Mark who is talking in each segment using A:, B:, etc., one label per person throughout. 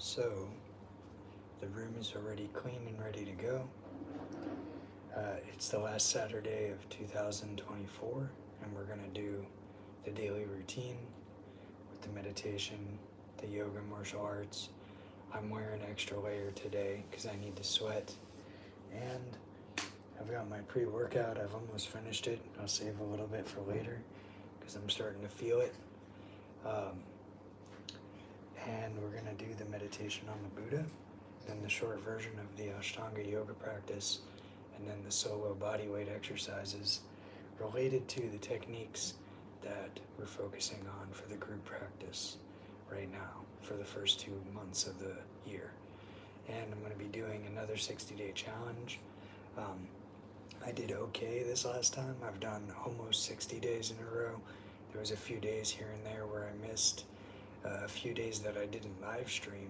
A: So, the room is already clean and ready to go. It's the last Saturday of 2024, and we're going to do the daily routine with the meditation, the yoga, martial arts. I'm wearing an extra layer today because I need to sweat. And I've got my pre-workout. I've almost finished it. I'll save a little bit for later because I'm starting to feel it. And we're going to do the meditation on the Buddha, then the short version of the Ashtanga yoga practice, and then the solo bodyweight exercises related to the techniques that we're focusing on for the group practice right now for the first 2 months of the year. And I'm going to be doing another 60-day challenge. I did okay this last time. I've done almost 60 days in a row. There was a few days here and there where I missed, a few days that I didn't live stream,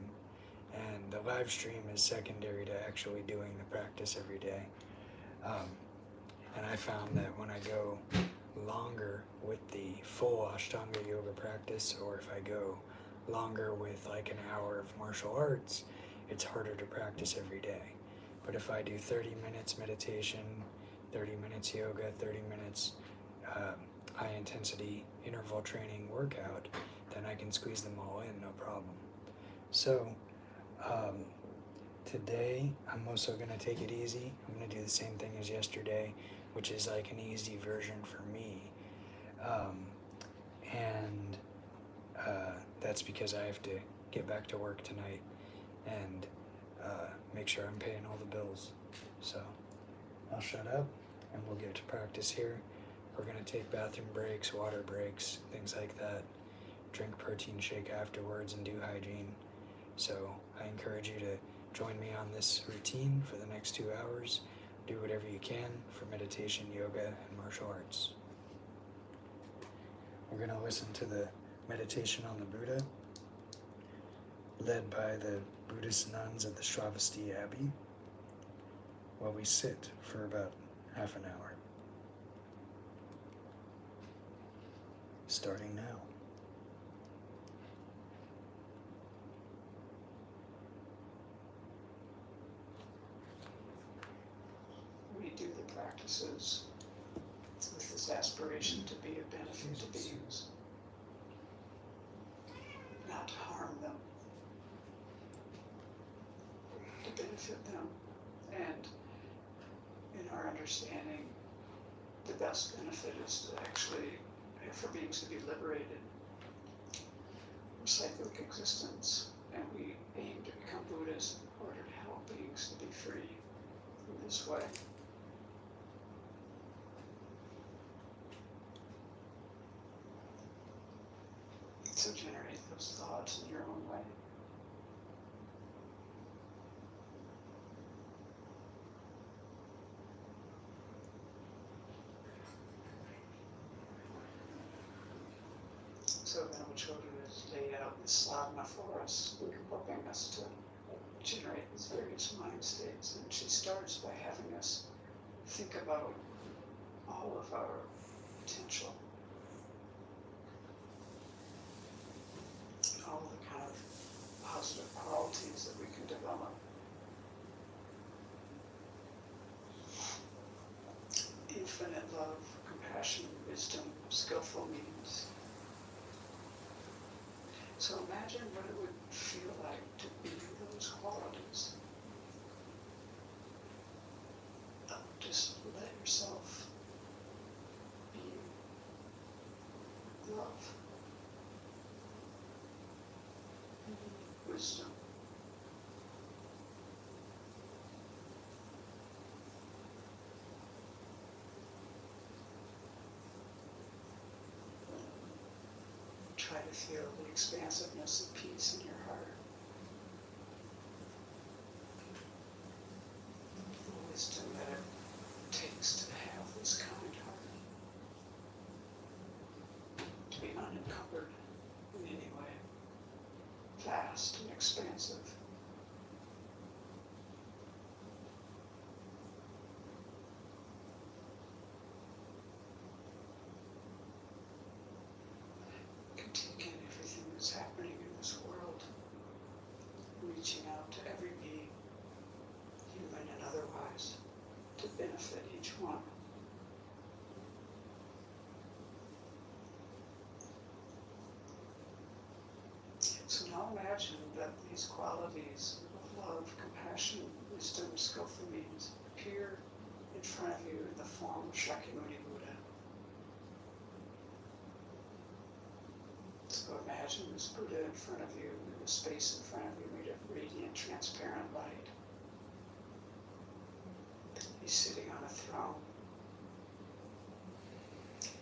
A: and the live stream is secondary to actually doing the practice every day. And I found that when I go longer with the full Ashtanga yoga practice, or if I go longer with like an hour of martial arts, it's harder to practice every day. But if I do 30 minutes meditation, 30 minutes yoga, 30 minutes high intensity interval training workout, then I can squeeze them all in, no problem. So today I'm also going to take it easy. I'm going to do the same thing as yesterday, which is like an easy version for me. And that's because I have to get back to work tonight and make sure I'm paying all the bills. So I'll shut up and we'll get to practice here. We're going to take bathroom breaks, water breaks, things like that. Drink protein shake afterwards and do hygiene. So I encourage you to join me on this routine for the next 2 hours. Do whatever you can for meditation, yoga, and martial arts. We're going to listen to the meditation on the Buddha, led by the Buddhist nuns at the Shravasti Abbey, while we sit for about half an hour. Starting now.
B: We do the practices with this aspiration to be a benefit to beings, not to harm them, to benefit them, and in our understanding, the best benefit is to actually, for beings to be liberated from cyclic existence, and we aim to become Buddhas in order to help beings to be free in this way. So generate those thoughts in your own way. So Venerable Children has laid out this sadhana for us, helping us to generate these various mind states. And she starts by having us think about all of our potential, all the kind of positive qualities that we can develop. Infinite love, compassion, wisdom, skillful means. So imagine what it would feel like to be those qualities. Just let yourself be love, wisdom, try to feel the expansiveness of peace in your heart. The wisdom that it takes to have this kind heart. To be unencumbered in any way. Vast and expansive. Take in everything that's happening in this world. We to benefit each one. So now imagine that these qualities of love, compassion, wisdom, skillful means appear in front of you in the form of Shakyamuni Buddha. So imagine this Buddha in front of you, in the space in front of you made of radiant, transparent light. He's sitting on a throne,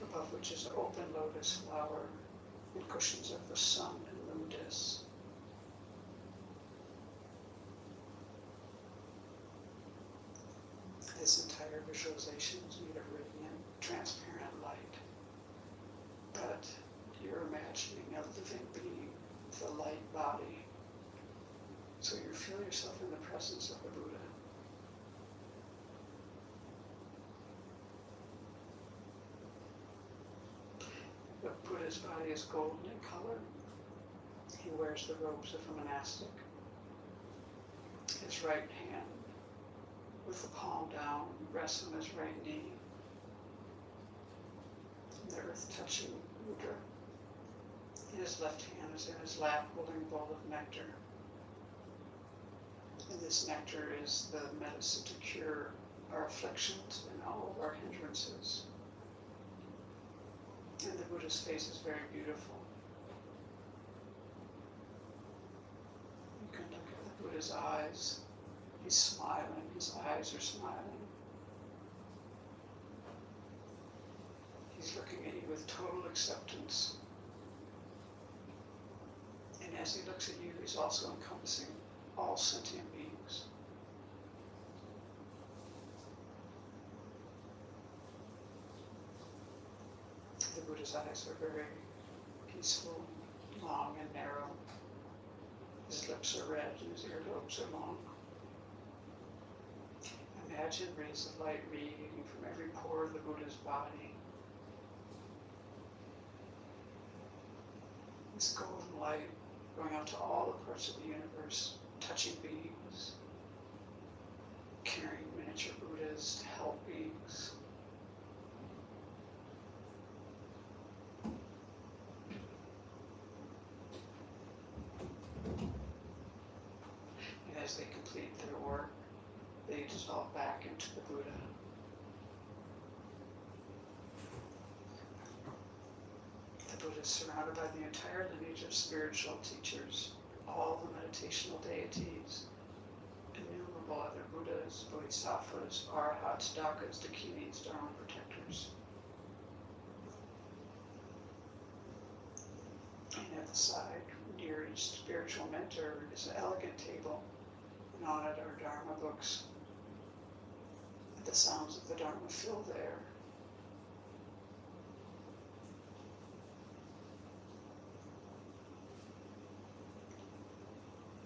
B: above which is an open lotus flower and cushions of the sun and moon discs. This entire visualization is made of radiant, transparent light. But you're imagining a living being with a light body. So you feel yourself in the presence of the Buddha. The Buddha's body is golden in color. He wears the robes of a monastic. His right hand, with the palm down, rests on his right knee. The earth touching mudra. His left hand is in his lap holding a bowl of nectar. And this nectar is the medicine to cure our afflictions and all of our hindrances. And the Buddha's face is very beautiful. You can look at the Buddha's eyes. He's smiling, his eyes are smiling. He's looking at you with total acceptance. And as he looks at you, he's also encompassing all sentient beings. The Buddha's eyes are very peaceful, long and narrow. His lips are red and his earlobes are long. Imagine rays of light radiating from every pore of the Buddha's body. This golden light going out to all the parts of the universe, touching beings, carrying miniature Buddhas to help beings. And as they complete their work, they dissolve back into the Buddha. The Buddha is surrounded by the entire lineage of spiritual teachers, all the meditational deities, innumerable other Buddhas, Bodhisattvas, Arhats, Dakas, Dakinis, Dharma protectors. And at the side, near each spiritual mentor, is an elegant table, and on it are Dharma books. The sounds of the Dharma fill the air.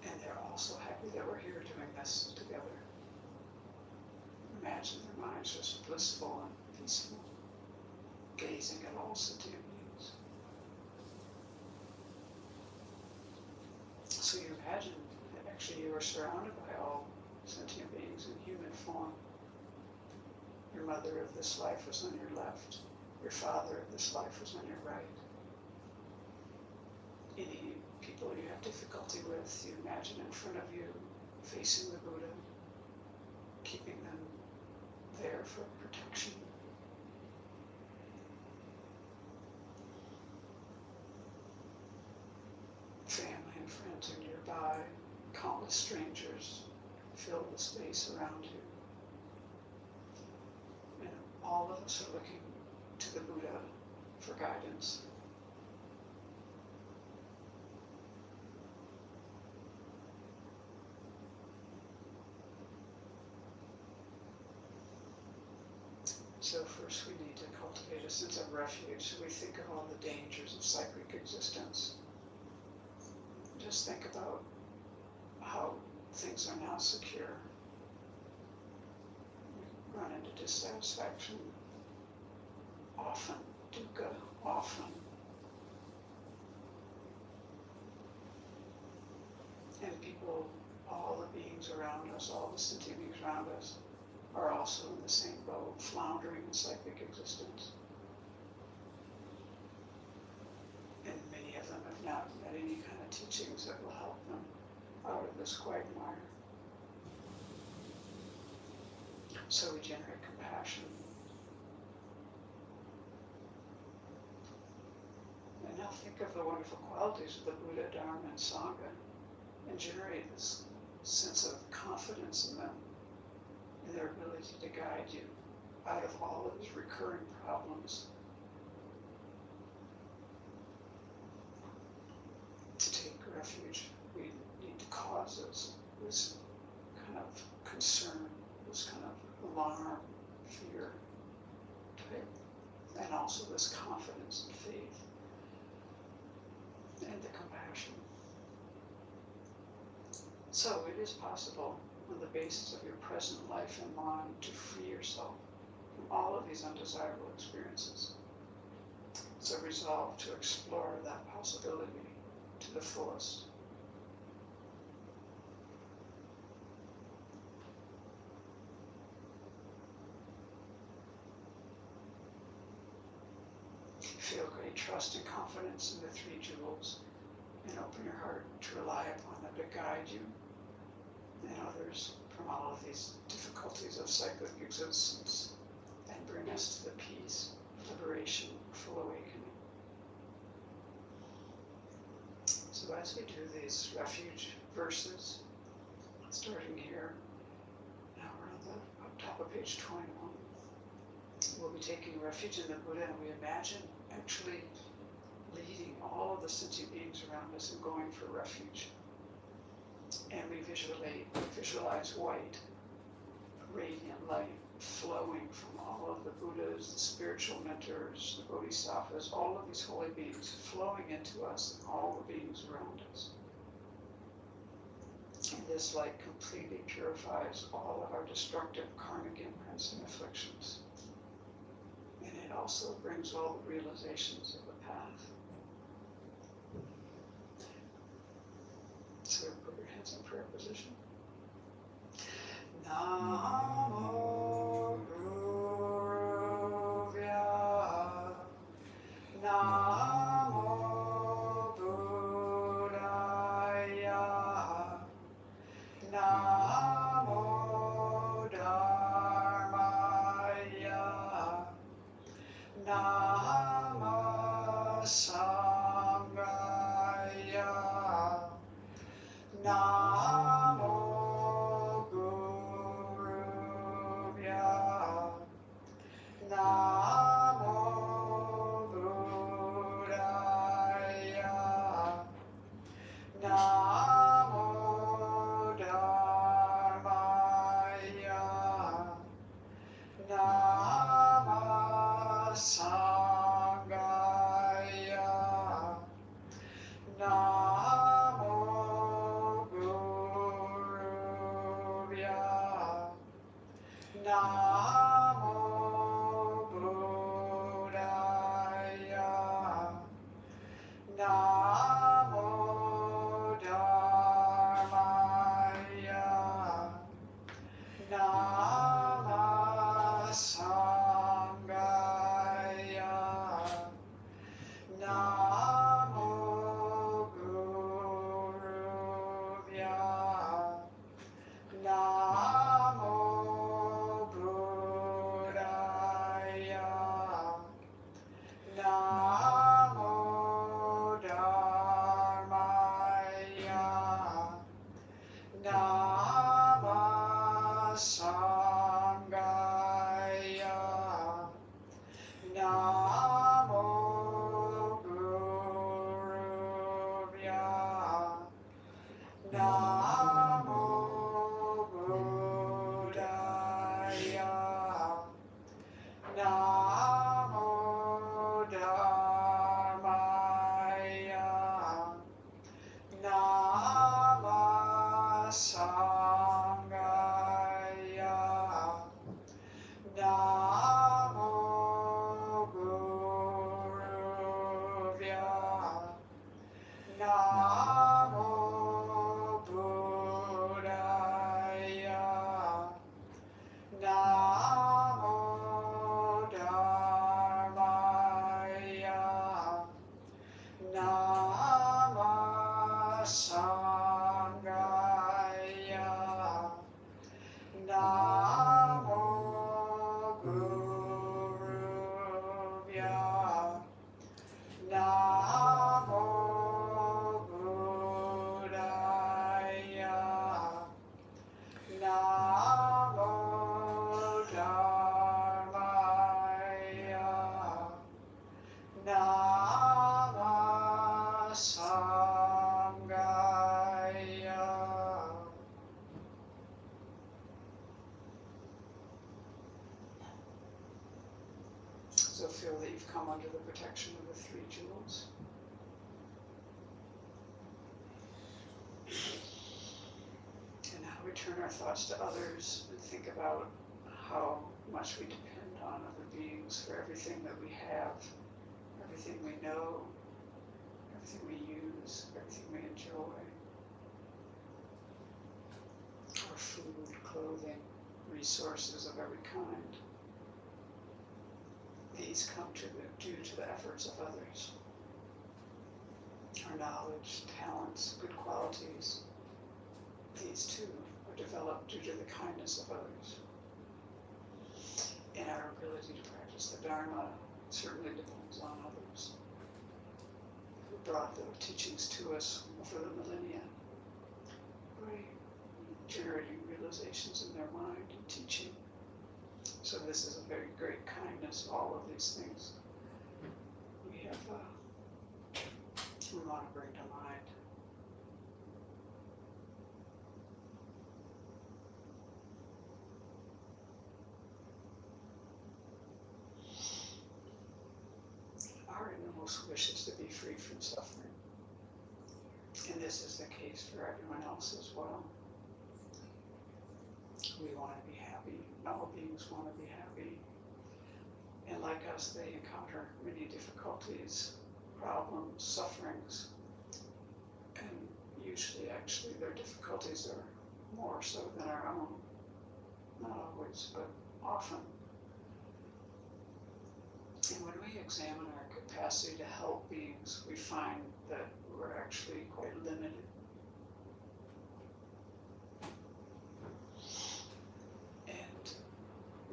B: And they're also happy that we're here doing this together. Imagine their minds just blissful and peaceful, gazing at all sentient beings. So you imagine that actually you are surrounded by all sentient beings in human form. Your mother of this life is on your left. Your father of this life is on your right. Any people you have difficulty with, you imagine in front of you, facing the Buddha, keeping them there for protection. Family and friends are nearby. Countless strangers fill the space around you. And all of us are looking to the Buddha for guidance. So first we need to cultivate a sense of refuge. So we think of all the dangers of cyclic existence. Just think about how things are not secure. We run into dissatisfaction often, dukkha often. And people, all the beings around us, all the sentient beings around us, are also in the same boat, floundering in psychic existence. And many of them have not met any kind of teachings that will help them out of this quagmire. So we generate compassion. And now think of the wonderful qualities of the Buddha, Dharma, and Sangha, and generate this sense of confidence in them, in their ability to guide you out of all of these recurring problems. To take refuge, we need to cause this kind of concern, this kind of alarm, fear type, and also this confidence and faith and the compassion. So it is possible on the basis of your present life and mind to free yourself from all of these undesirable experiences. So resolve to explore that possibility to the fullest. Feel great trust and confidence in the three jewels, and open your heart to rely upon them to guide you and others from all of these difficulties of cyclic existence and bring us to the peace, liberation, full awakening. So as we do these refuge verses, starting here, now we're on the up top of page 21, we'll be taking refuge in the Buddha, and we imagine actually leading all of the sentient beings around us and going for refuge. And we visualize white, radiant light flowing from all of the Buddhas, the spiritual mentors, the Bodhisattvas, all of these holy beings flowing into us and all the beings around us. And this light completely purifies all of our destructive karmic imprints and afflictions. And it also brings all the realizations of the path. So put your hands in prayer position. Namo Guruvya. Namo Buddhaya. Namo Dharmaya. Namo Sangaya. Namo Guruvya. Namo Buddhaya. Namo Dharmaya. Namo Sangaya. Namo Guruvya. Namo Buddhaya. Namo Dharmaya. Namo Sangaya. Namo Guruvya. Namo Buddhaya. Namo Dharmaya. Namo Sangaya. Namo Guruvya. Namo Buddhaya. Namo Dharmaya. Namo Sangaya. Namo Guruvya. Namo Buddhaya. feel that you've come under the protection of the three jewels. And now we turn our thoughts to others and think about how much we depend on other beings for everything that we have, everything we know, everything we use, everything we enjoy. Our food, clothing, resources of every kind. These come due to the efforts of others. Our knowledge, talents, good qualities, these too are developed due to the kindness of others. And our ability to practice the Dharma certainly depends on others who brought the teachings to us over the millennia by generating realizations in their mind and teaching. So this is a very great kindness, all of these things we want to bring to mind. Our innermost wish is to be free from suffering. And this is the case for everyone else as well. We want to be happy. All beings want to be happy. And like us, they encounter many difficulties, problems, sufferings. And usually, actually, their difficulties are more so than our own. Not always, but often. And when we examine our capacity to help beings, we find that we're actually quite limited. And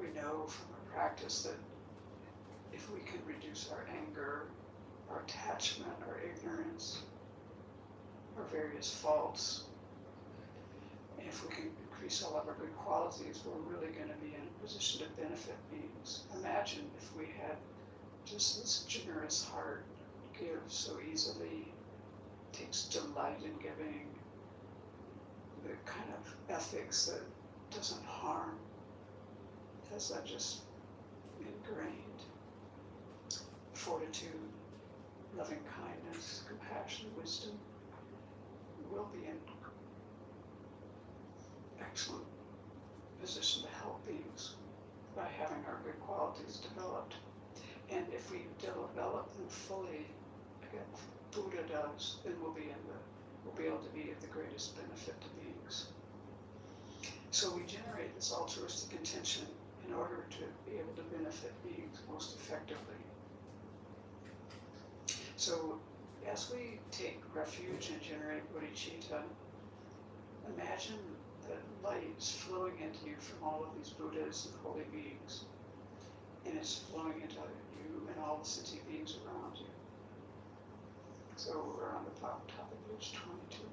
B: we know from our practice that if we can reduce our anger, our attachment, our ignorance, our various faults, and if we can increase all of our good qualities, we're really going to be in a position to benefit beings. Imagine if we had just this generous heart, gives so easily, takes delight in giving, the kind of ethics that doesn't harm, has that just ingrained. Fortitude, loving kindness, compassion, wisdom, will be in excellent position to help beings by having our good qualities developed. And if we develop them fully, again, Buddha does, then we'll be able to be of the greatest benefit to beings. So we generate this altruistic intention in order to be able to benefit beings most effectively. So as we take refuge and generate bodhicitta, imagine the light is flowing into you from all of these Buddhas and holy beings, and it's flowing into you and all the sentient beings around you. So we're on the top of page 22.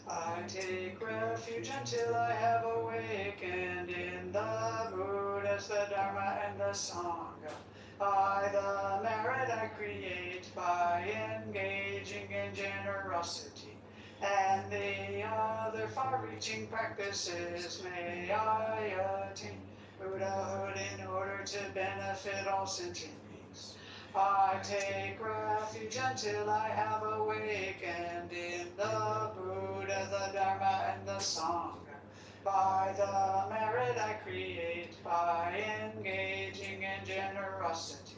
B: I take refuge until I have awakened in the Buddhas, the Dharma, and the Sangha. By the merit I create by engaging in generosity and the other far-reaching practices, may I attain Buddhahood in order to benefit all sentient beings. I take refuge until I have awakened in the Buddha, the Dharma, and the Sangha. By the merit I create by engaging in generosity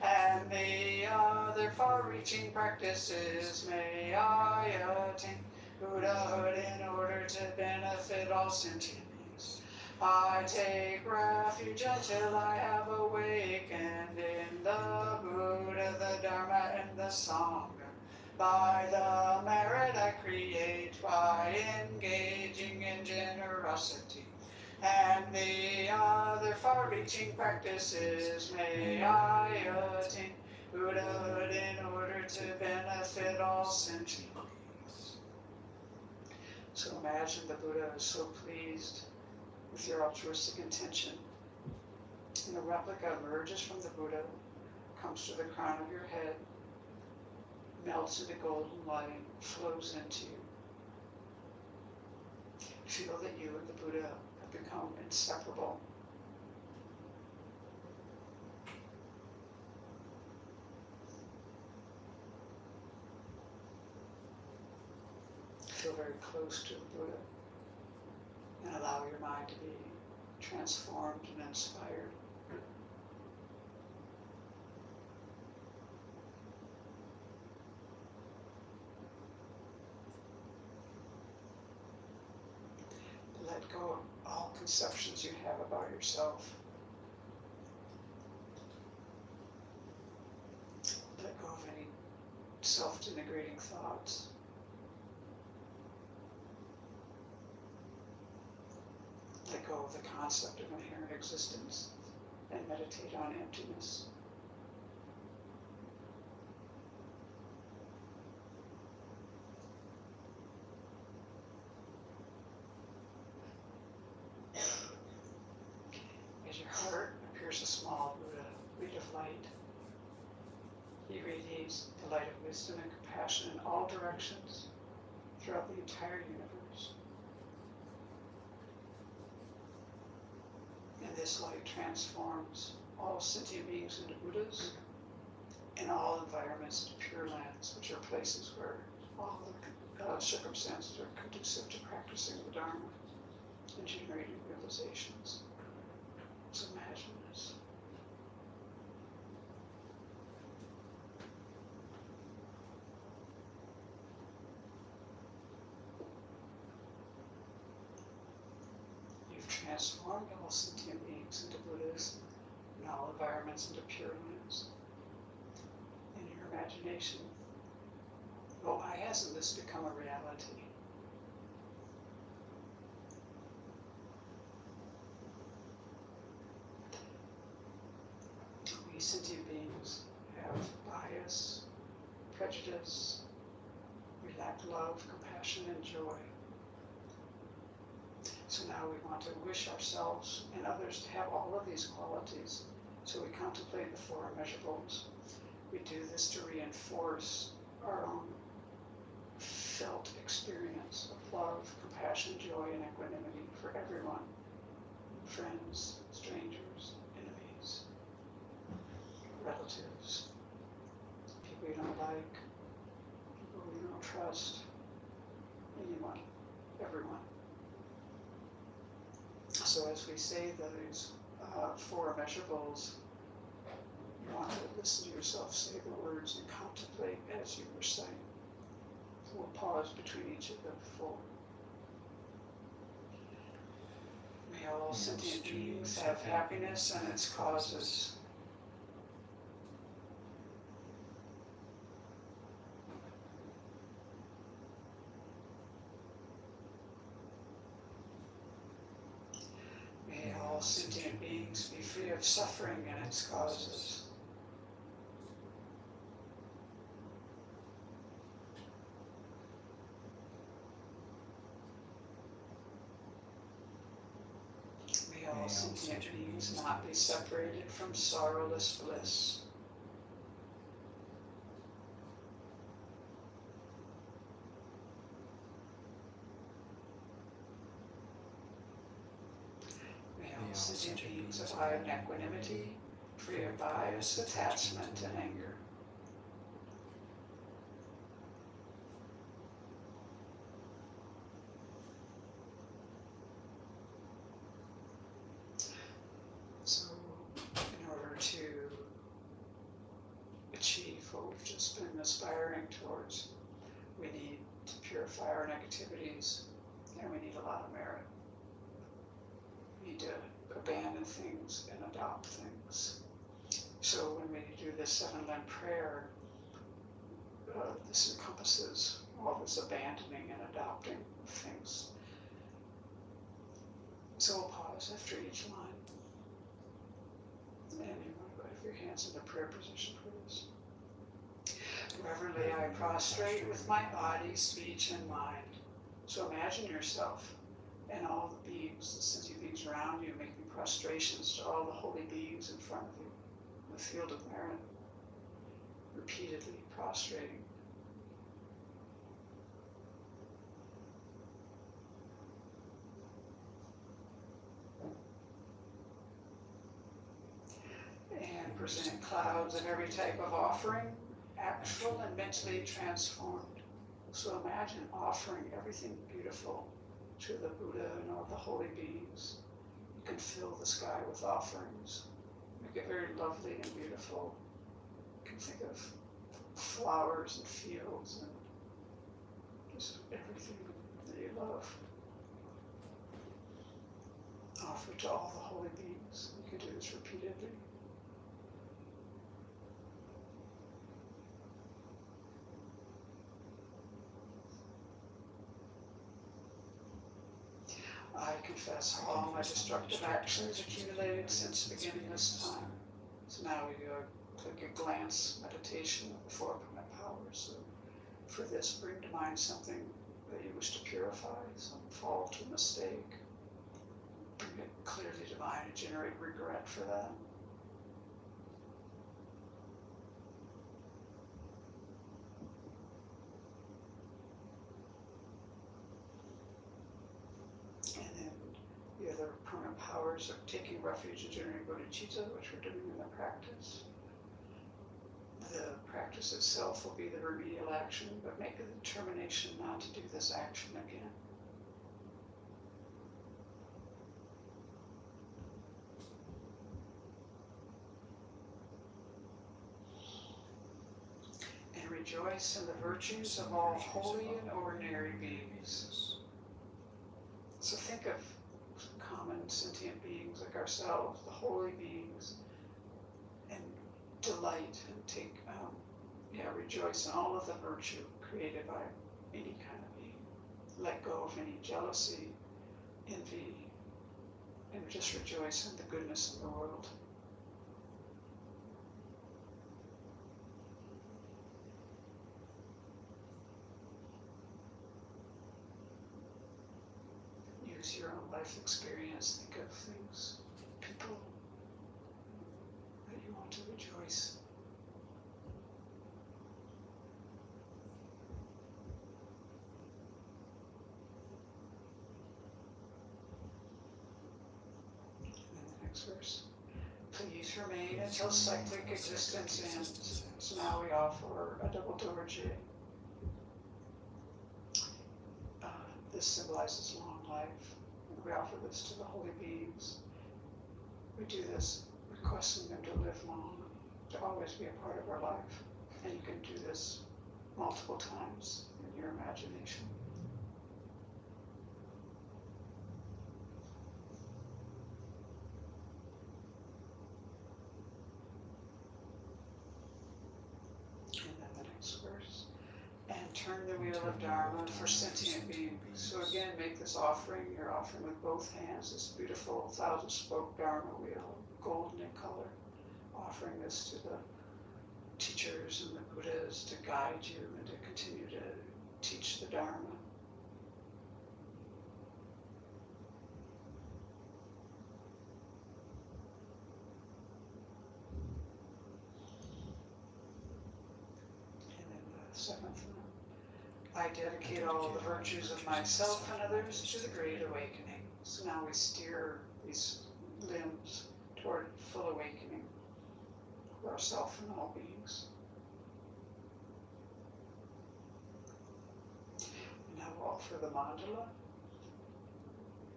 B: and the other far-reaching practices, may I attain Buddhahood in order to benefit all sentient beings. I take refuge until I have awakened in the Buddha, the Dharma, and the Sangha. By the merit I create by engaging in generosity and the other far-reaching practices, may I attain Buddhahood in order to benefit all sentient beings. So imagine the Buddha is so pleased with your altruistic intention, and a replica emerges from the Buddha, comes to the crown of your head, melts into golden light, flows into you. Feel that you and the Buddha have become inseparable. very close to the Buddha, and allow your mind to be transformed and inspired. Let go of all conceptions you have about yourself. Let go of any self-denigrating thoughts. Let go of the concept of inherent existence and meditate on emptiness. As your heart appears a small Buddha, reed of light. He radiates the light of wisdom and compassion in all directions throughout the entire universe. And this light transforms all sentient beings into Buddhas and all environments into pure lands, which are places where all the circumstances are conducive to practicing the Dharma and generating realizations. So imagine this. You've transformed all sentient beings into Buddhas and all environments into pure lands. In your imagination, why hasn't this become a reality? We sentient beings have bias, prejudice, we lack love, compassion, and joy. So now we want to wish ourselves and others to have all of these qualities. So we contemplate the four immeasurables. We do this to reinforce our own felt experience of love, compassion, joy, and equanimity for everyone. Friends, strangers, enemies, relatives, people you don't like, people you don't trust, anyone, everyone. So as we say those four immeasurables, you want to listen to yourself say the words and contemplate as you recite. So we'll pause between each of the four. May all sentient beings have happiness and its causes. May all sentient beings be free of suffering and its causes. May all sentient beings not be separated from sorrowless bliss. May all sentient beings abide in equanimity, free of bias, attachment, and anger. So, in order to achieve what we've just been aspiring towards, we need to purify our negativities, and we need a lot of merit. We need to abandon things and adopt things. So when we do this 7 limb prayer, this encompasses all this abandoning and adopting of things. So we'll pause after each line. And you want to put your hands in the prayer position for this. Reverently I prostrate with my body, speech, and mind. So imagine yourself and all the beings, the sentient beings around you, making prostrations to all the holy beings in front of you in the field of merit, repeatedly prostrating. And present clouds of every type of offering, actual and mentally transformed. So imagine offering everything beautiful to the Buddha and all the holy beings. You can fill the sky with offerings. Make it very lovely and beautiful. You can think of flowers and fields and just everything that you love. Offer to all the holy beings. You can do this repeatedly. I confess all my destructive actions accumulated since beginning this time. So now we do a glance meditation of the four permanent powers. So for this, bring to mind something that you wish to purify, some fault or mistake. Bring it clearly to mind and generate regret for that. And then the other permanent powers of taking refuge in generating bodhicitta, which we're doing in the practice. The practice itself will be the remedial action, but make a determination not to do this action again. And rejoice in the virtues of all holy and ordinary beings. So think of common sentient beings like ourselves, the holy beings, and delight and rejoice in all of the virtue created by any kind of being. Let go of any jealousy, envy, and just rejoice in the goodness of the world. Use your own life experience. Think of things, people that you want to rejoice. Verse. Please remain until cyclic existence ends. So now we offer a double dorje. This symbolizes long life. We offer this to the holy beings. We do this requesting them to live long, to always be a part of our life. And you can do this multiple times in your imagination. Turn the wheel of Dharma for sentient beings. So again, make this offering. You're offering with both hands this beautiful 1,000-spoke Dharma wheel, golden in color. Offering this to the teachers and the Buddhas to guide you and to continue to teach the Dharma. And then the seventh one. I dedicate all the virtues of myself and others to the Great Awakening. So now we steer these limbs toward full awakening of ourself and all beings. And now we'll offer the mandala.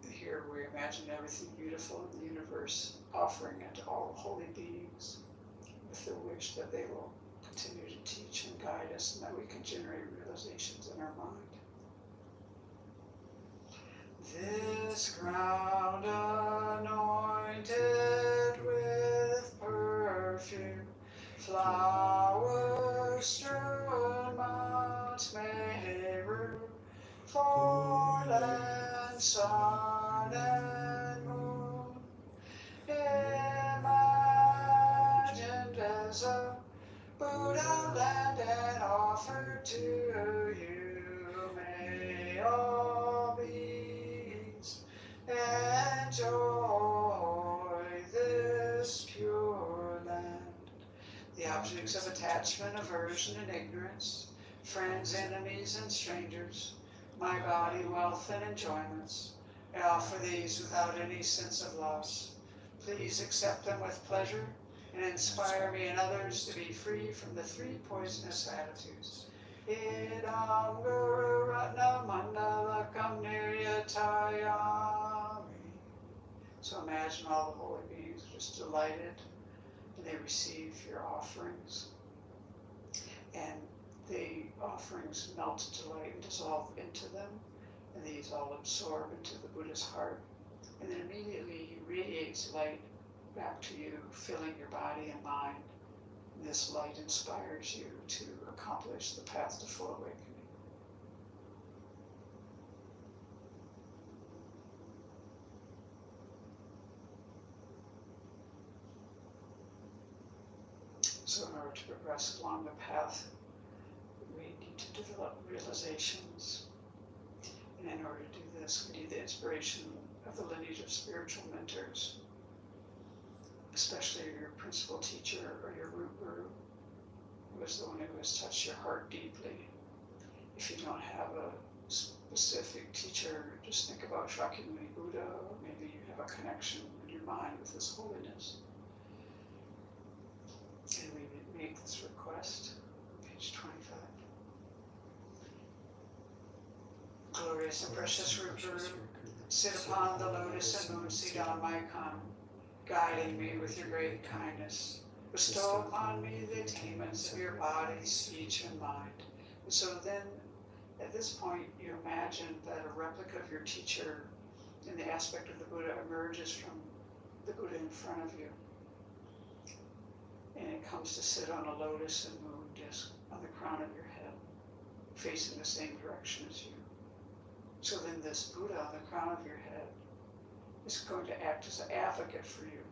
B: Here we imagine everything beautiful in the universe, offering it to all holy beings with the wish that they will continue to teach and guide us, and that we can generate realizations in our mind. This ground anointed with perfume, flowers strewn Mount Meru, for land, sun, and moon, imagined as a Buddha land and offered to you. May all beings enjoy this pure land. The objects of attachment, aversion, and ignorance, friends, enemies, and strangers, my body, wealth, and enjoyments, I offer these without any sense of loss. Please accept them with pleasure and inspire me and others to be free from the three poisonous attitudes. Idam Guru Ratna Mandalakam Niryatayami. So imagine all the holy beings just delighted, and they receive your offerings. And the offerings melt into light and dissolve into them, and these all absorb into the Buddha's heart. And then immediately he radiates light back to you, filling your body and mind. And this light inspires you to accomplish the path to full awakening. So in order to progress along the path, we need to develop realizations. And in order to do this, we need the inspiration of the lineage of spiritual mentors, especially your principal teacher or your root guru, who is the one who has touched your heart deeply. If you don't have a specific teacher, just think about Shakyamuni Buddha, or maybe you have a connection in your mind with his holiness. And we make this request, page 25. Glorious and precious root guru, sit upon the lotus and moon seat on my come, guiding me with your great kindness. Bestow upon me the attainments of your body, speech, and mind. And so then, at this point, you imagine that a replica of your teacher in the aspect of the Buddha emerges from the Buddha in front of you. And it comes to sit on a lotus and moon disc on the crown of your head, facing the same direction as you. So then this Buddha on the crown of your head is going to act as an advocate for you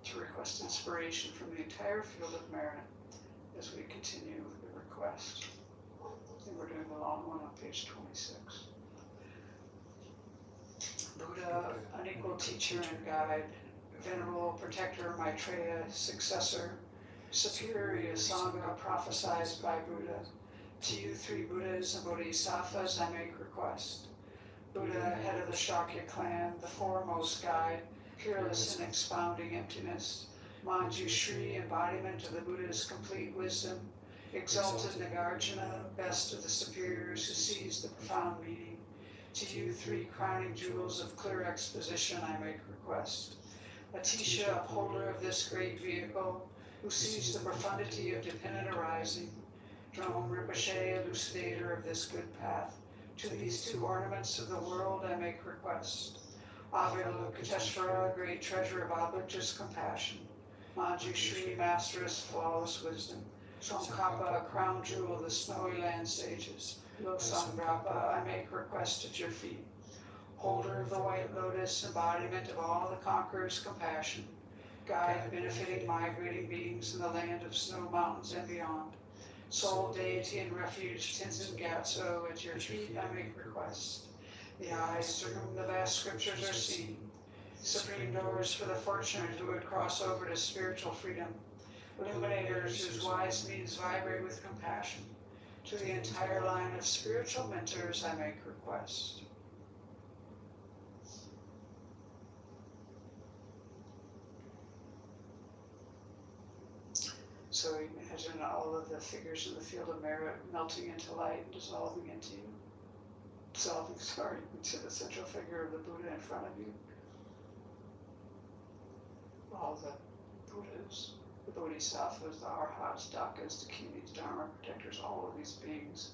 B: to request inspiration from the entire field of merit as we continue with the request. And we're doing the long one on page 26. Buddha, unequal teacher and guide, venerable protector Maitreya, successor, superior Sangha prophesied by Buddha, to you three Buddhas and Bodhisattvas I make request. Buddha, head of the Shakya clan, the foremost guide, peerless in expounding emptiness, Manjushri, embodiment of the Buddha's complete wisdom, exalted Nagarjuna, best of the superiors who sees the profound meaning. To you three crowning jewels of clear exposition I make request. Atisha, upholder of this great vehicle, who sees the profundity of dependent arising. Drome Rinpoche, elucidator of this good path. To these two ornaments of the world I make request. Avalokiteshvara, great treasure of objectless compassion. Manjushri, masteress, flawless wisdom. Tsongkhapa, crown jewel of the snowy land sages. Losangdrapa, I make request at your feet. Holder of the white lotus, embodiment of all the conqueror's compassion. Guide benefiting migrating beings in the land of snow mountains and beyond. Sole deity and refuge, Tenzin Gyatso, at your feet I make request. The eyes through whom the vast scriptures are seen. Supreme doors for the fortunate who would cross over to spiritual freedom. Illuminators whose wise means vibrate with compassion. To the entire line of spiritual mentors I make request. So imagine all of the figures in the field of merit melting into light and dissolving into you. Into the central figure of the Buddha in front of you. All the Buddhas, the Bodhisattvas, the Arhats, Dakas, the Kimis, Dharma protectors, all of these beings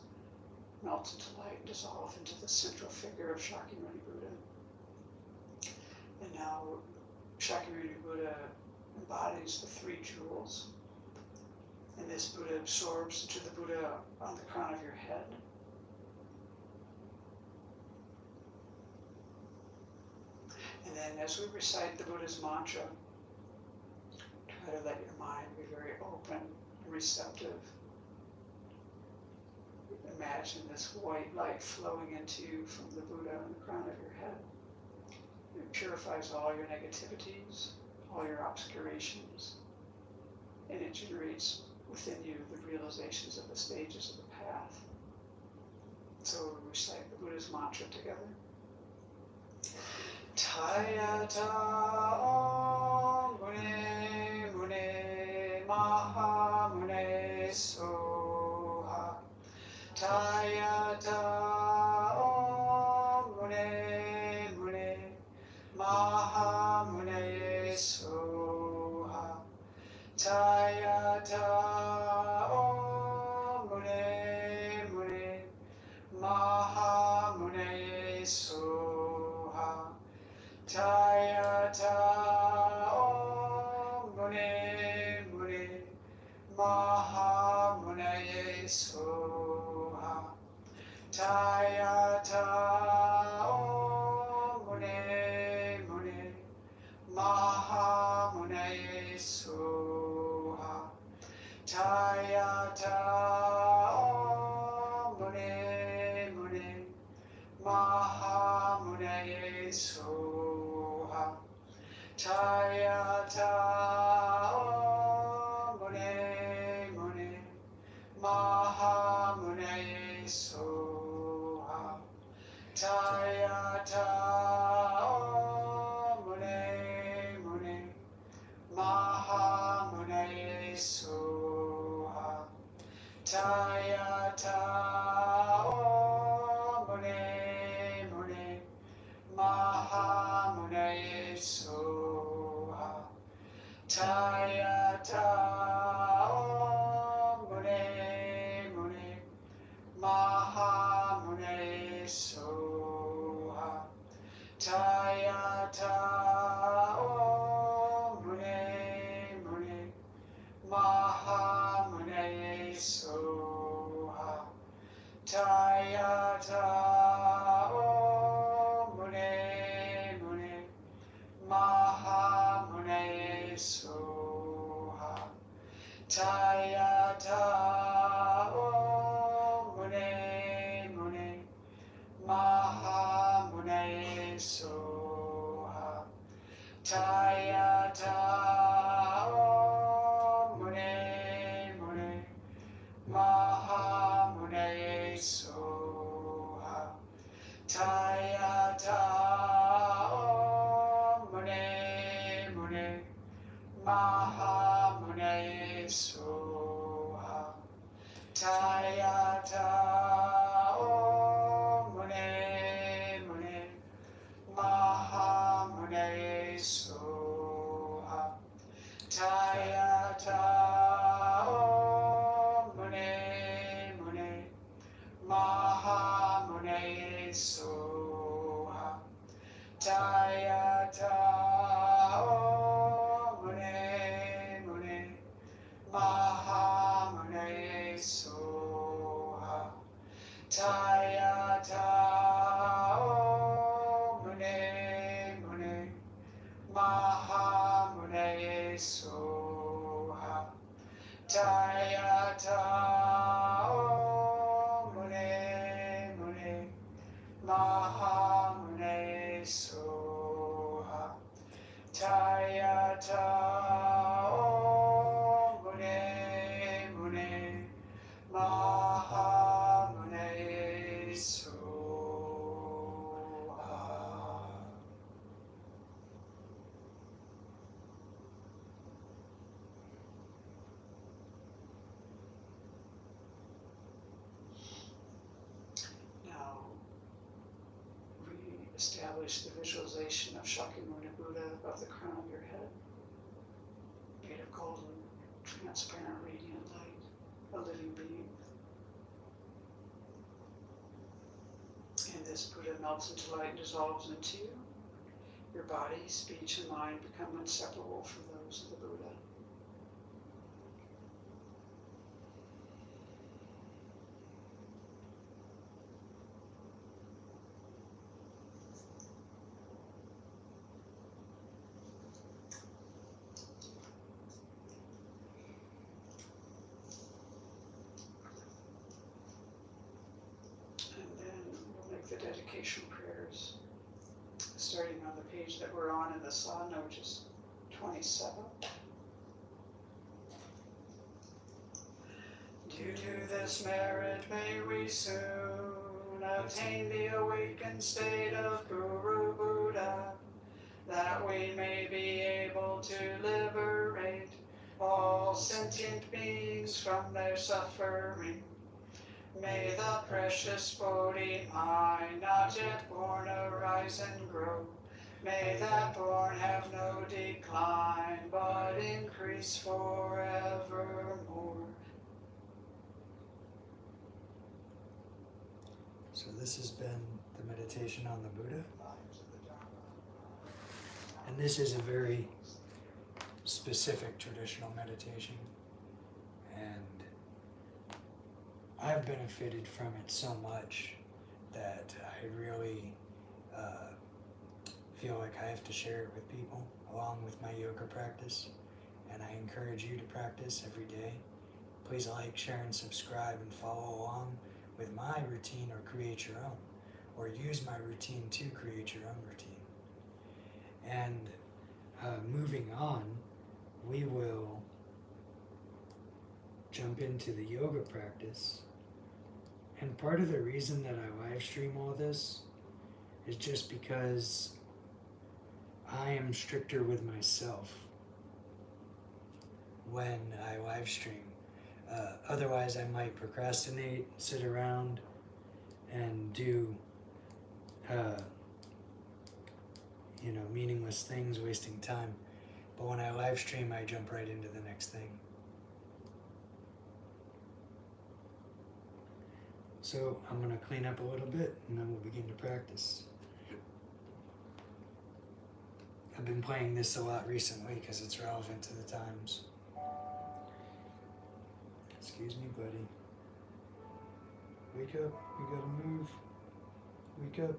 B: melt into light and dissolve into the central figure of Shakyamuni Buddha. And now Shakyamuni Buddha embodies the three jewels. And this Buddha absorbs into the Buddha on the crown of your head. And then as we recite the Buddha's mantra, try to let your mind be very open and receptive. Imagine this white light flowing into you from the Buddha on the crown of your head. It purifies all your negativities, all your obscurations, and it generates within you the realizations of the stages of the path. So we recite the Buddha's mantra together. Tayata Om Mune Mune Maha Mune Soha. Soha. Tayata Om Mune Mune Maha Munaye Soha. Tayata Om Mune Mune Maha Munaye Soha. Tayata Om Mune Mune Maha Munaye Soha. Tayata Om Mune Mune Maha Munaye Soha. Tayata Om Mune Mune Maha Munaye Soha. Tayata Om Mune Mune Maha Munaye Soha. Tayata Om Mune Mune Maha Munaye Soha. Tayata Om Mune Mune Maha Munaye Soha. Tayata Om Mune Mune Maha Munaye Soha. Tayata Om Mune Mune Maha Munaye Soha. Tayata Om Mune Mune Maha Munaye Soha. Tayata Om Mune Mune Maha Munaye Soha. Tayata Om Mune Mune Maha Munaye Soha. Tayata Om Mune Mune Maha Munaye Soha. Tayata Om Mune Mune Maha Munaye Soha. Tayata Om Mune Mune Maha Munaye Soha. Tayata Om Mune Mune Maha Munaye Soha. Tayata Om Mune Mune Maha Munaye Soha. Now, re-establish the visualization of Shakyamuni Buddha above the crown of your head, made of golden, transparent, radiant light, a living being. And this Buddha melts into light and dissolves into you. Your body, speech, and mind become inseparable from those of the Buddha. And then we'll make the dedication prayers, starting on the page that we're on in the sadhana, which is 27. Due to this merit, may we soon attain the awakened state of Guru Buddha, that we may be able to liberate all sentient beings from their suffering. May the precious Bodhi mind not yet born arise and grow. May that born have no decline, but increase forevermore.
A: So this has been the the meditation on the Buddha. And this is a very specific traditional meditation. And I've benefited from it so much that I really feel like I have to share it with people along with my yoga practice. And I encourage you to practice every day. Please like, share, and subscribe and follow along with my routine or create your own. Or use my routine to create your own routine. And moving on, we will jump into the yoga practice. And part of the reason that I live stream all this is just because I am stricter with myself when I live stream. Otherwise, I might procrastinate, sit around, and do meaningless things, wasting time. But when I live stream, I jump right into the next thing. So I'm going to clean up a little bit and then we'll begin to practice. I've been playing this a lot recently because it's relevant to the times. Excuse me, buddy. Wake up, you gotta move. Wake up.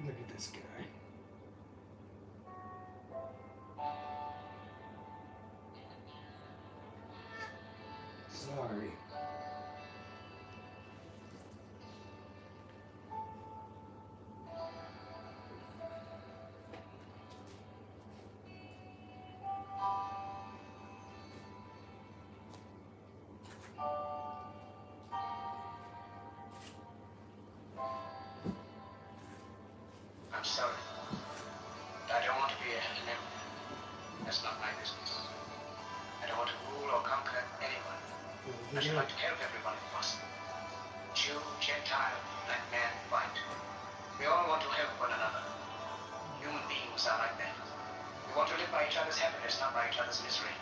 A: Look at this guy. Sorry.
C: I'm sorry. I don't want to be an emperor. That's not my business. I don't want to rule or conquer anyone. I should like to help everyone if possible. Jew, Gentile, black man, white. We all want to help one another. Human beings are like that. We want to live by each other's happiness, not by each other's misery.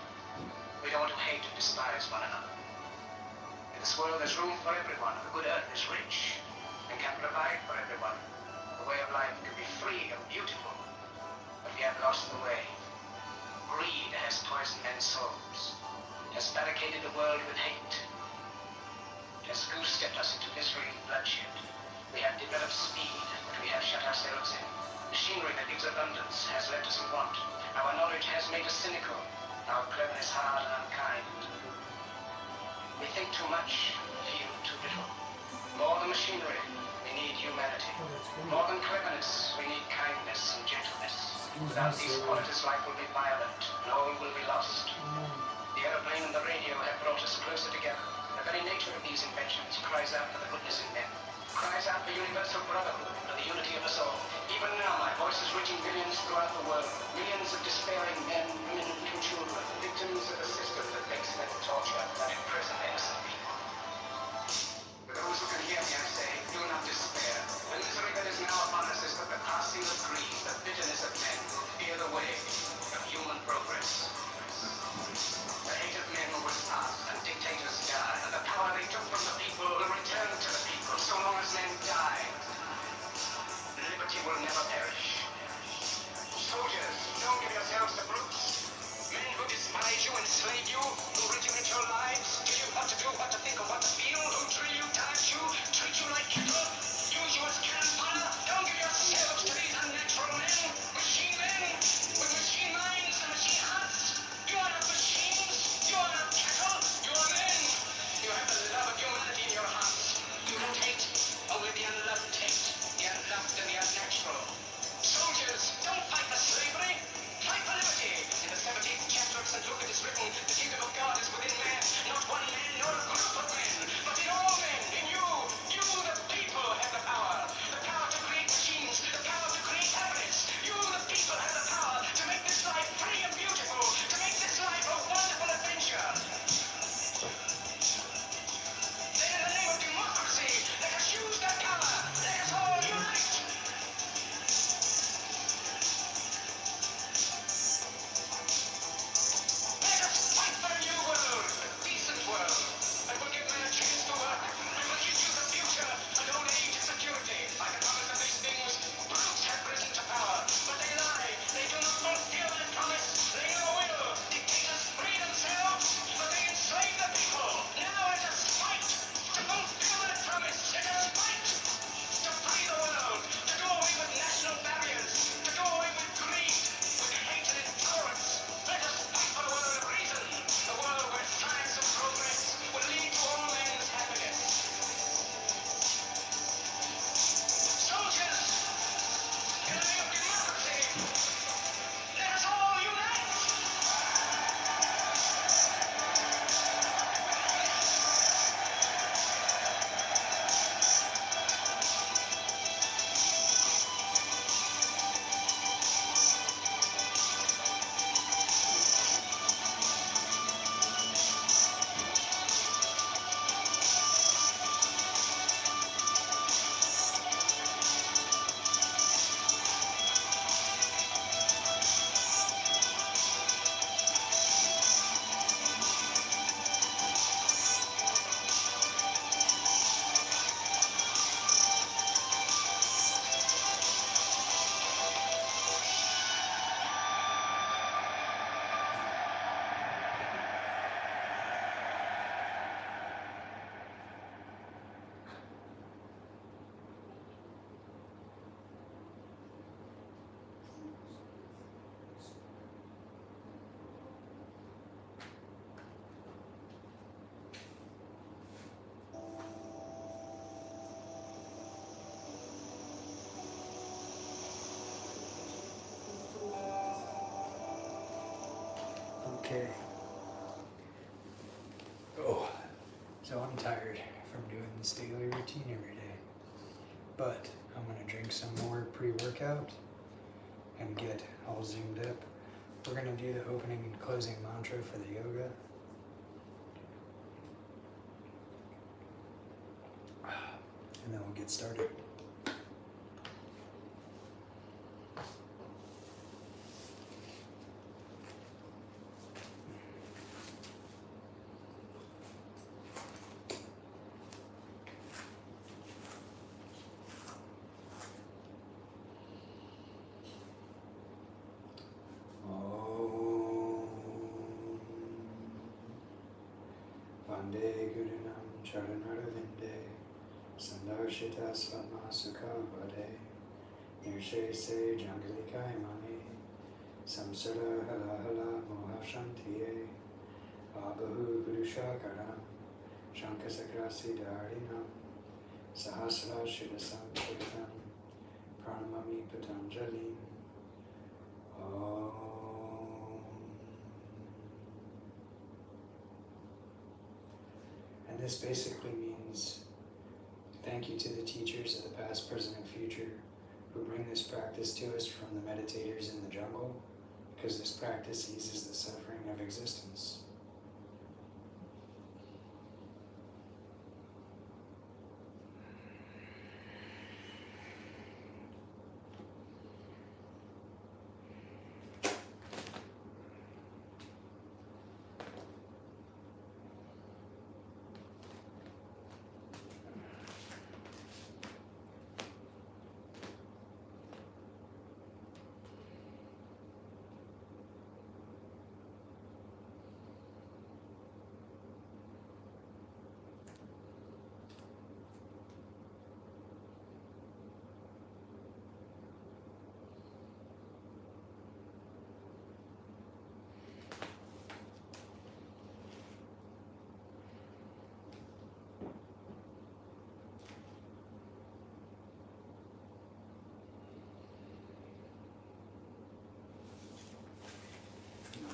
C: We don't want to hate and despise one another. In this world there's room for everyone. The good earth is rich and can provide for everyone. The way of life can be free and beautiful, but we have lost the way. Greed has poisoned men's souls, has barricaded the world with hate, has goose-stepped us into misery and bloodshed. We have developed speed, but we have shut ourselves in. Machinery that gives abundance has left us in want. Our knowledge has made us cynical, our cleverness hard and unkind. We think too much, feel too little. More than machinery, we need humanity. More than cleverness, we need kindness and gentleness. Without these qualities, life will be violent, and all will be lost. The aeroplane and the radio have brought us closer together. The very nature of these inventions cries out for the goodness in men, cries out for universal brotherhood and the unity of us all. Even now, my voice is reaching millions throughout the world. Millions of despairing men, women, and children, victims of a system that makes men torture and imprison innocent people. For those who can hear me, I say, do not despair. The misery that is now upon us is but the passing of greed, the bitterness of men who fear the way of human progress. The hate of men will pass and dictators die, and the power they took from the people will return to the people so long as men die. Liberty will never perish. Soldiers, don't give yourselves to brutes. Men who despise you, enslave you, who regiment your lives, tell you what to do, what to think, or what to feel, who drill you, dice you, treat you like cattle, use you as cannon fodder. Don't give yourselves to these unnatural men, machine men, with machine minds and machine hearts. You are not machines, you are not cattle, you are men. You have the love of humanity in your hearts. You don't hate, only the unloved hate, the unloved and the unnatural. Soldiers, don't fight for slavery, fight for liberty. In the 17th chapter of St. Luke it is written, the kingdom of God is within man, not one man nor a group of men, but in all men, in you,
A: Okay. Oh, so I'm tired from doing this daily routine every day. But I'm gonna drink some more pre-workout and get all zoomed up. We're gonna do the opening and closing mantra for the yoga. And then we'll get started. Vande Gurunam Charanaravinda Sandarshita Svatma Sukhavade Nirshe Se Jangalikai Mani Samsara Hala Hala Mohashantiye Abahu Gurushakaram Shankasakrasi Dharinam Sahasra Shidasam Shritam Pranamami Patanjalim Om. And this basically means thank you to the teachers of the past, present, and future who bring this practice to us from the meditators in the jungle, because this practice eases the suffering of existence.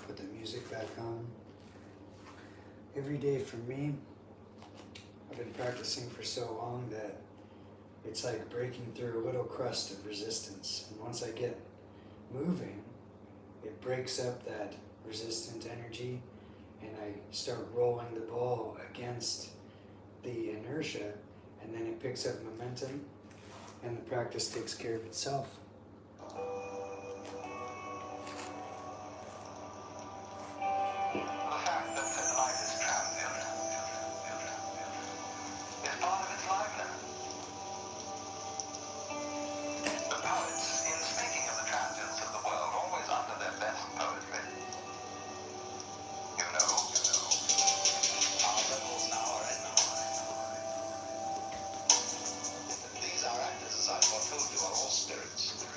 A: Put the music back on. Every day for me, I've been practicing for so long that it's like breaking through a little crust of resistance. And once I get moving, it breaks up that resistant energy and I start rolling the ball against the inertia, and then it picks up momentum and the practice takes care of itself.
C: These are actors, as I foretold you, are all spirits.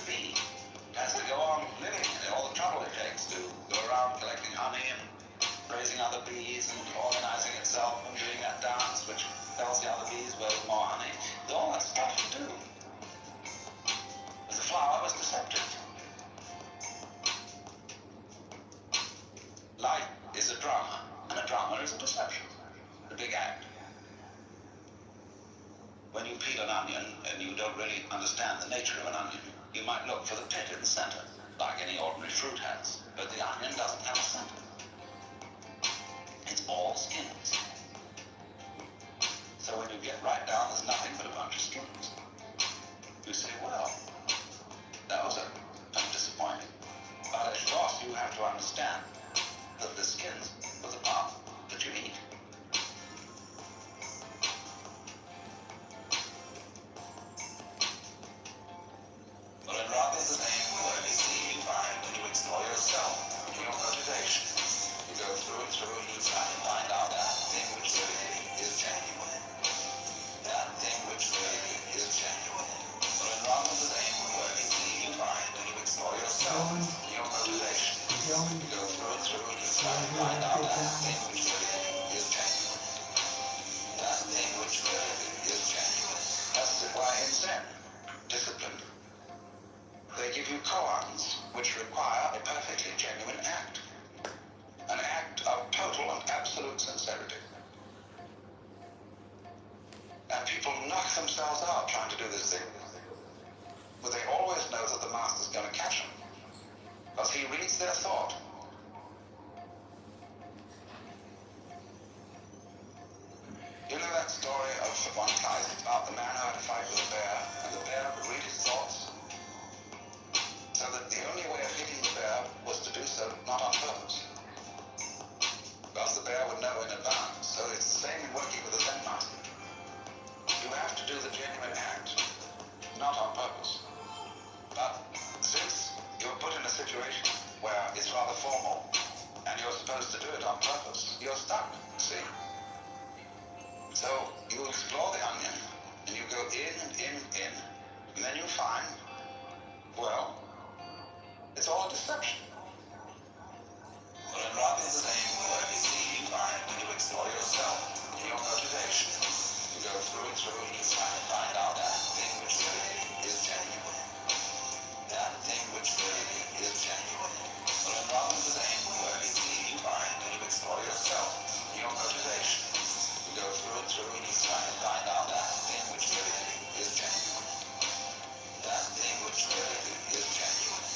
C: bee has to go on living and all the trouble it takes to go around collecting honey and raising other bees and organizing itself and doing that dance which tells the other bees where there's more honey. All that stuff to do. But the flower was deceptive. Life is a drama, and a drama is a deception. A big act. When you peel an onion and you don't really understand the nature of an onion, you might look for the pit in the center, like any ordinary fruit has. But the onion doesn't have a center. It's all skins. So when you get right down, there's nothing but a bunch of skins. You say, well, that was a disappointing. But at last you have to understand that the skins are the part that you eat. But in rather the same way you find when you explore yourself, your motivation. You go through and through and you try to find out that thing which really is genuine. That thing which really is genuine. But in rather the same way you find when you explore yourself, your motivation. You go through and through and you try to find out that thing which really is genuine. That thing which really is genuine. That's why in Zen, discipline, they give you koans which require a perfectly genuine act. An act of total and absolute sincerity. And people knock themselves out trying to do this thing. But they always know that the master's going to catch them. Because he reads their thought. You know that story of one guy about the man who had to fight with a bear, and the bear would read his thoughts? So that the only way of hitting the bear was to do so not on purpose. Because the bear would know in advance. So it's the same in working with a Zen master. You have to do the genuine act, not on purpose. But since you're put in a situation where it's rather formal, and you're supposed to do it on purpose, you're stuck, see? So you explore the onion, and you go in, and then you find, well, it's all a deception. But in rather the same way you find when you explore yourself, your motivation. You go through and through and you try to find out that thing which really is genuine. That thing which really is genuine. But in rather the same way you find when you explore yourself, your motivation. You go through and through and you try to find out that thing which really is genuine. That thing which really is genuine.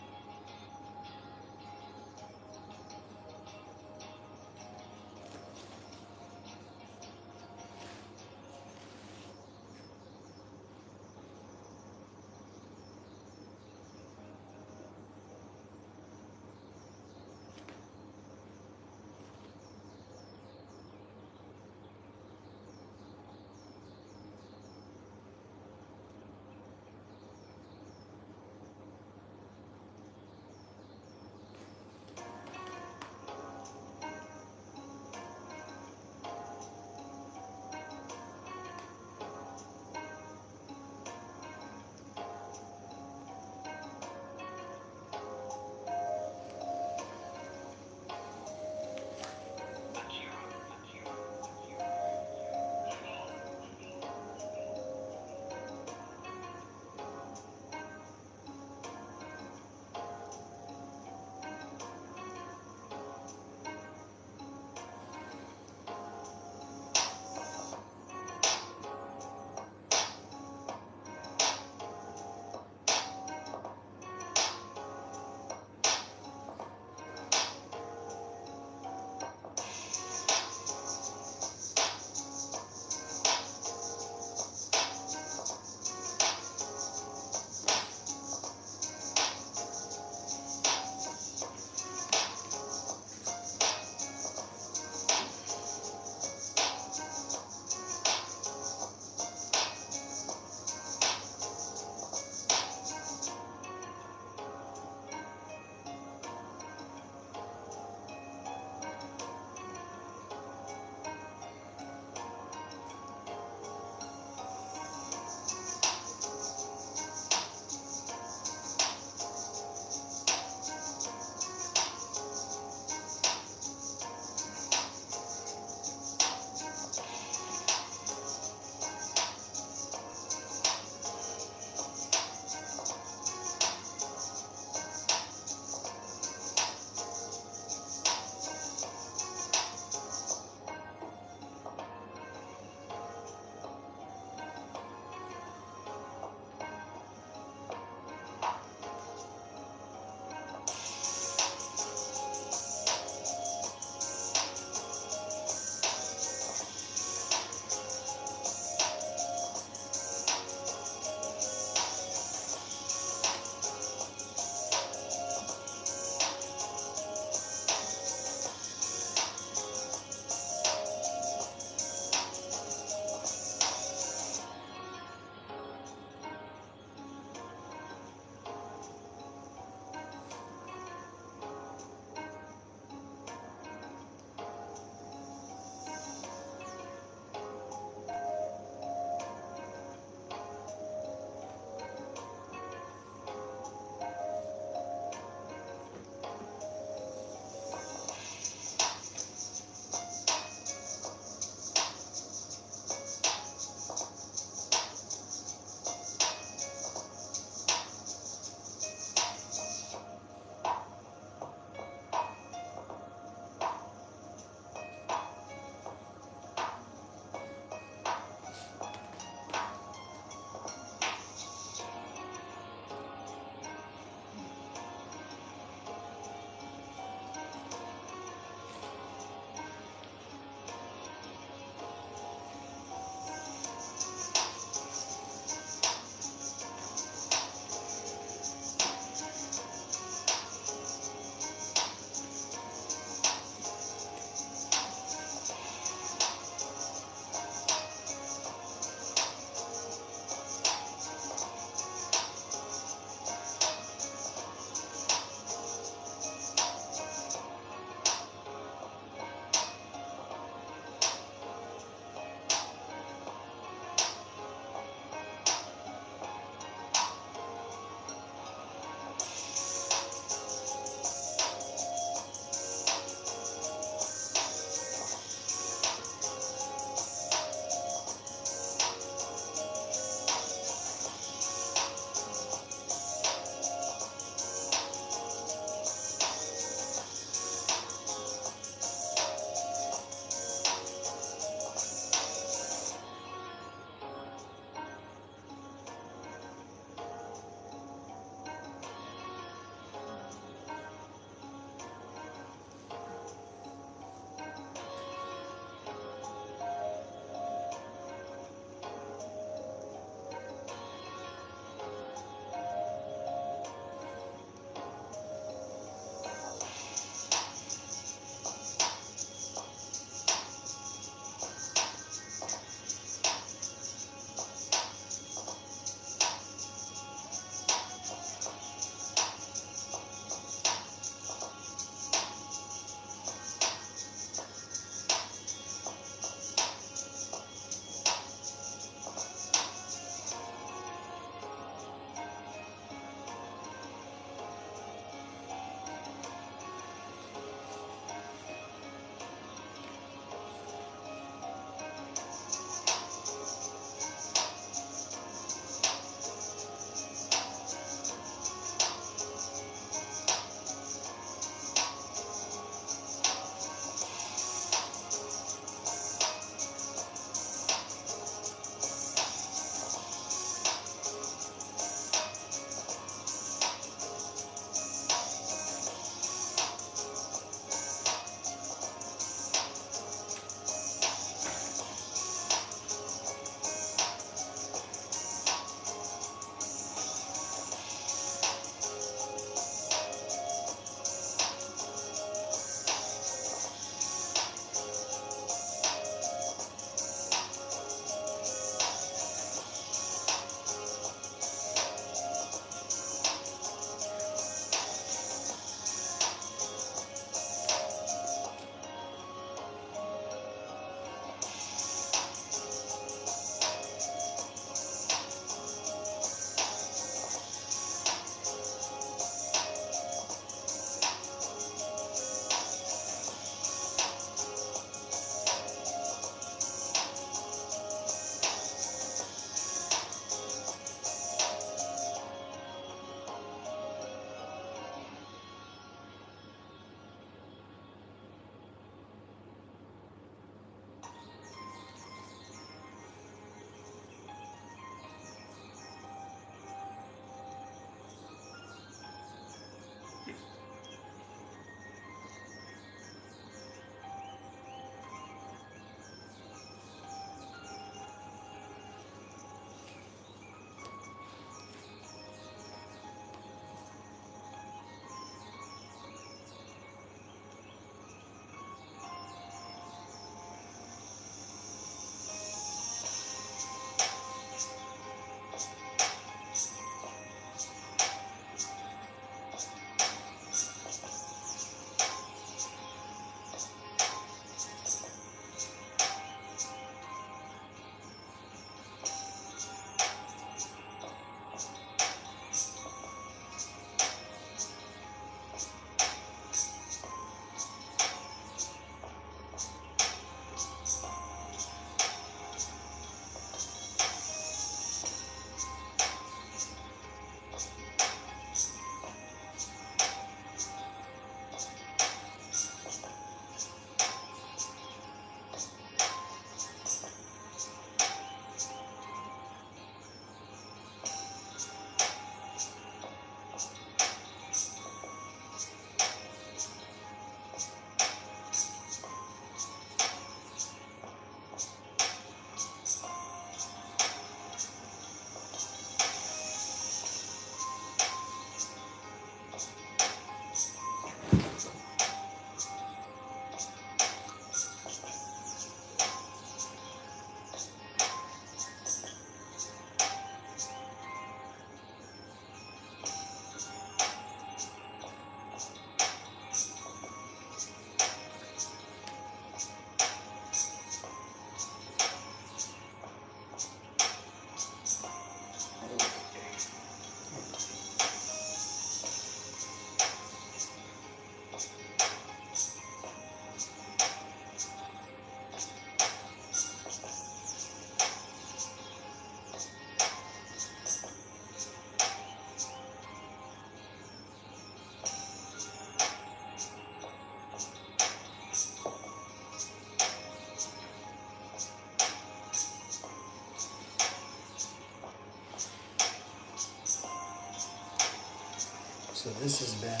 A: So this has been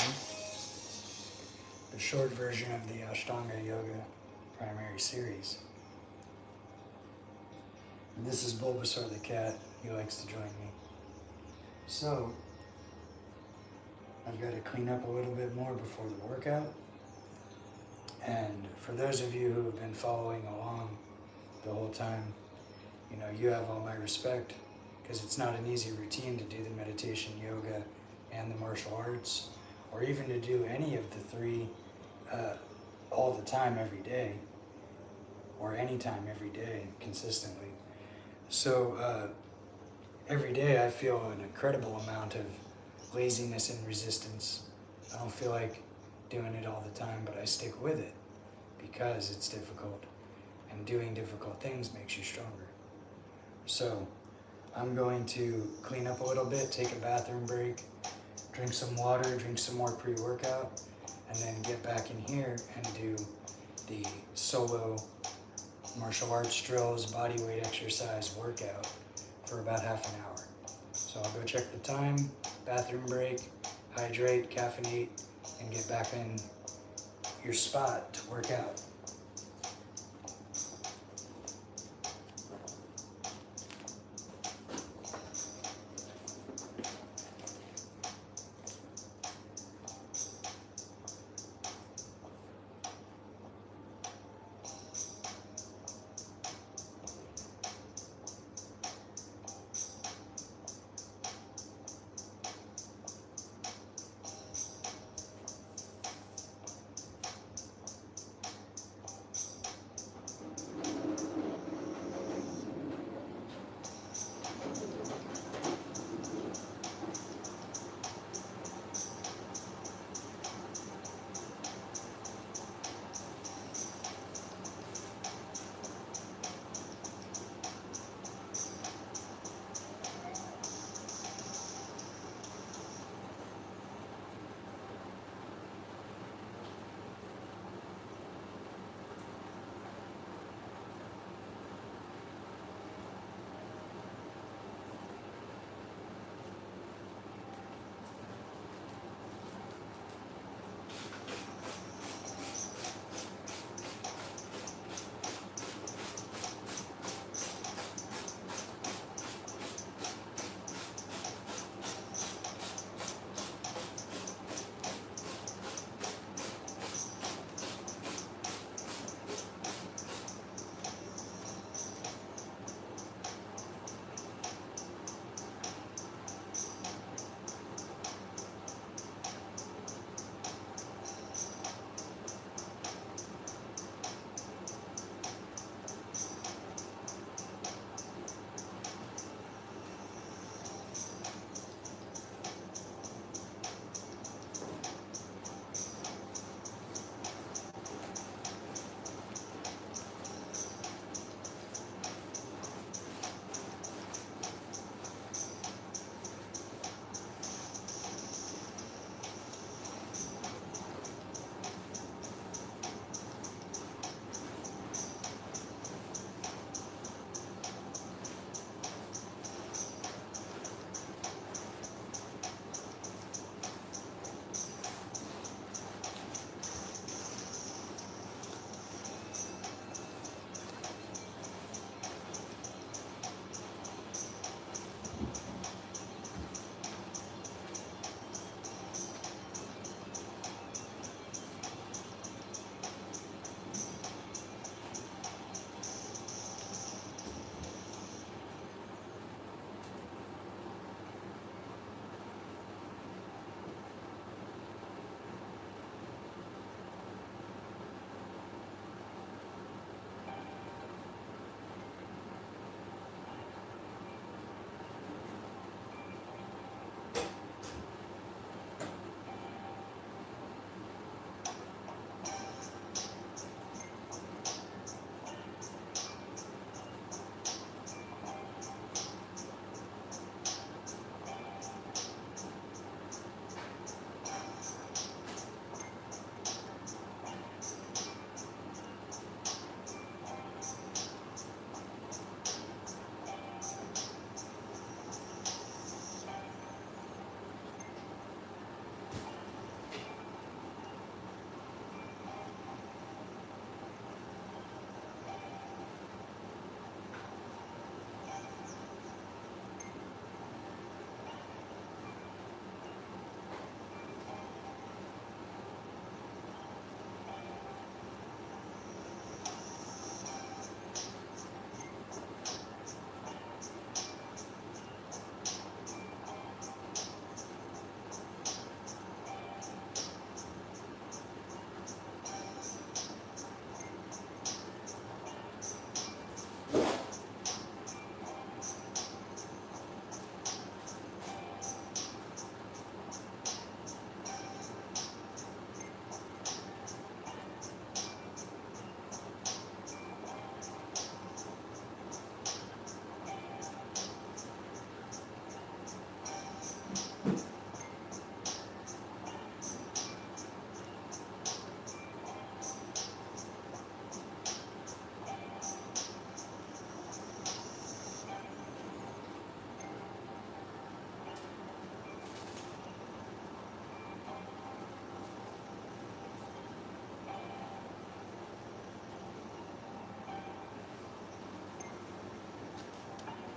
A: the short version of the Ashtanga Yoga primary series. And this is Bulbasaur the cat. He likes to join me. So, I've got to clean up a little bit more before the workout. And for those of you who have been following along the whole time, you know, you have all my respect, because it's not an easy routine to do the meditation, yoga, and the martial arts, or even to do any of the three all the time every day, or anytime every day consistently. So every day I feel an incredible amount of laziness and resistance. I don't feel like doing it all the time, but I stick with it because it's difficult, and doing difficult things makes you stronger. So I'm going to clean up a little bit, take a bathroom break, drink some water, drink some more pre-workout, and then get back in here and do the solo martial arts drills, body weight exercise workout for about half an hour. So I'll go check the time, bathroom break, hydrate, caffeinate, and get back in your spot to work out.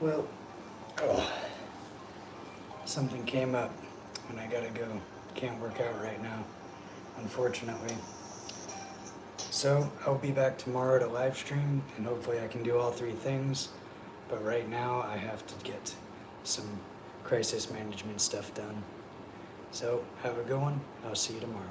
A: Well, something came up and I gotta go. Can't work out right now, unfortunately. So I'll be back tomorrow to live stream and hopefully I can do all 3 things. But right now I have to get some crisis management stuff done. So have a good one. I'll see you tomorrow.